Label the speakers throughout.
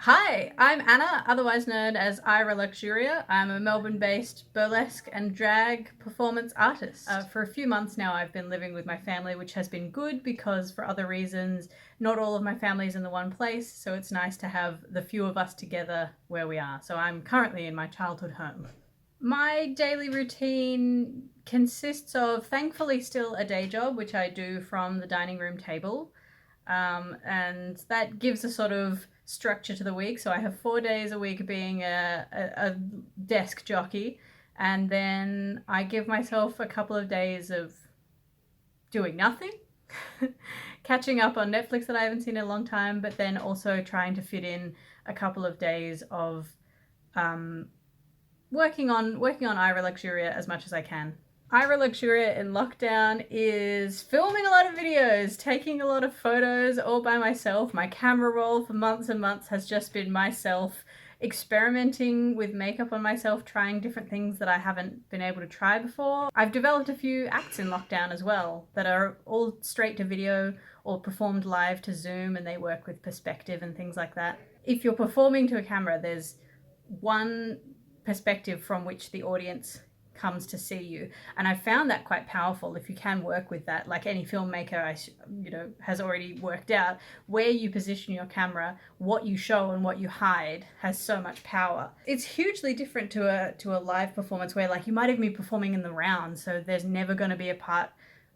Speaker 1: Hi, I'm Anna, otherwise known as Luxuria. I'm a Melbourne-based burlesque and drag performance artist. For a few months now I've been living with my family, which has been good because for other reasons not all of my family's in the one place, so it's nice to have the few of us together where we are. So I'm currently in my childhood home. My daily routine consists of, thankfully, still a day job, which I do from the dining room table. And that gives a sort of structure to the week. So I have 4 days a week being a desk jockey, and then I give myself a couple of days of doing nothing, catching up on Netflix that I haven't seen in a long time, but then also trying to fit in a couple of days of working on Luxuria as much as I can. Luxuria in lockdown is filming a lot of videos, taking a lot of photos all by myself. My camera roll for months and months has just been myself experimenting with makeup on myself, trying different things that I haven't been able to try before. I've developed a few acts in lockdown as well that are all straight to video or performed live to Zoom, and they work with perspective and things like that. If you're performing to a camera, there's one perspective from which the audience comes to see you, and I found that quite powerful if you can work with that. Like any filmmaker has already worked out, where you position your camera, what you show and what you hide has so much power. It's hugely different to a live performance where, like, you might even be performing in the round, so there's never going to be a part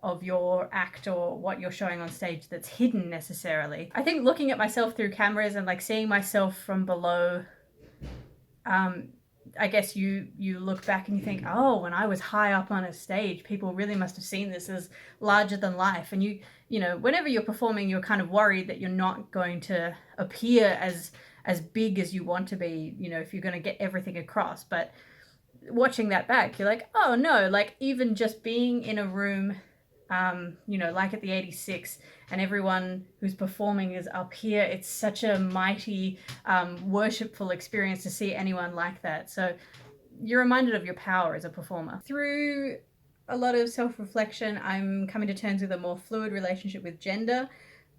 Speaker 1: of your act or what you're showing on stage that's hidden necessarily. I think looking at myself through cameras and like seeing myself from below, I guess you look back and you think, oh, when I was high up on a stage, people really must have seen this as larger than life. And you know, whenever you're performing, you're kind of worried that you're not going to appear as big as you want to be, you know, if you're going to get everything across. But watching that back, you're like, oh no, like even just being in a room, like at the 86, and everyone who's performing is up here. It's such a mighty, worshipful experience to see anyone like that. So you're reminded of your power as a performer. Through a lot of self-reflection, I'm coming to terms with a more fluid relationship with gender.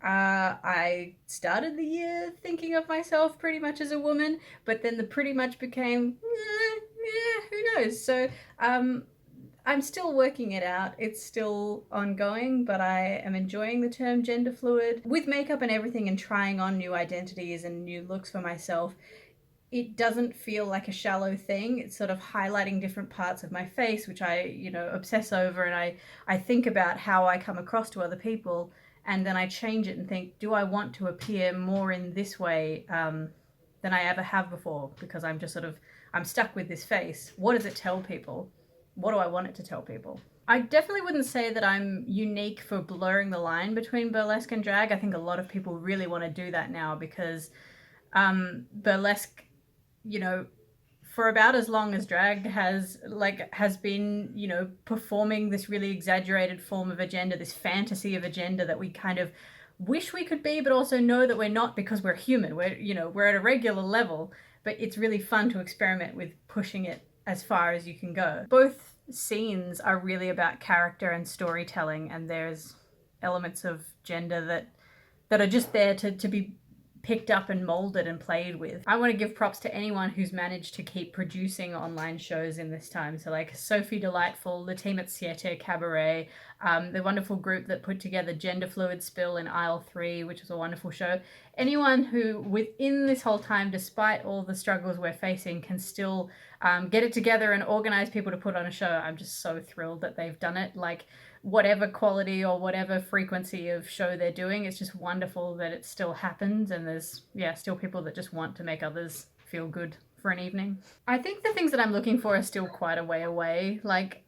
Speaker 1: I started the year thinking of myself pretty much as a woman, but then the pretty much became, who knows? So, I'm still working it out. It's still ongoing, but I am enjoying the term gender fluid. With makeup and everything and trying on new identities and new looks for myself, it doesn't feel like a shallow thing. It's sort of highlighting different parts of my face, which I, obsess over, and I think about how I come across to other people, and then I change it and think, do I want to appear more in this way than I ever have before? Because I'm just I'm stuck with this face. What does it tell people? What do I want it to tell people? I definitely wouldn't say that I'm unique for blurring the line between burlesque and drag. I think a lot of people really want to do that now because burlesque, for about as long as drag has been, performing this really exaggerated form of agenda, this fantasy of agenda that we kind of wish we could be, but also know that we're not because we're human. We're at a regular level, but it's really fun to experiment with pushing it as far as you can go. Both scenes are really about character and storytelling, and there's elements of gender that are just there to be picked up and molded and played with. I want to give props to anyone who's managed to keep producing online shows in this time. So like Sophie Delightful, the team at Siete Cabaret, the wonderful group that put together Gender Fluid Spill in Aisle 3, which was a wonderful show. Anyone who within this whole time, despite all the struggles we're facing, can still get it together and organize people to put on a show. I'm just so thrilled that they've done it. Like, whatever quality or whatever frequency of show they're doing, it's just wonderful that it still happens, and there's still people that just want to make others feel good for an evening. I think the things that I'm looking for are still quite a way away. Like,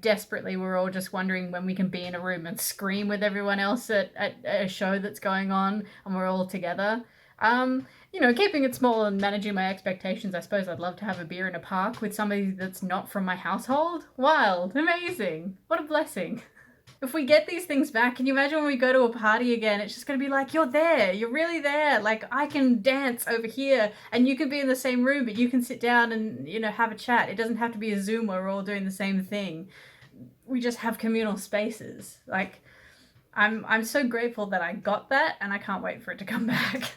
Speaker 1: desperately we're all just wondering when we can be in a room and scream with everyone else at a show that's going on and we're all together. Keeping it small and managing my expectations, I suppose I'd love to have a beer in a park with somebody that's not from my household. Wild, amazing, what a blessing. If we get these things back, can you imagine when we go to a party again, it's just going to be like, you're there, you're really there. Like, I can dance over here and you can be in the same room, but you can sit down and, have a chat. It doesn't have to be a Zoom where we're all doing the same thing. We just have communal spaces. Like, I'm so grateful that I got that, and I can't wait for it to come back.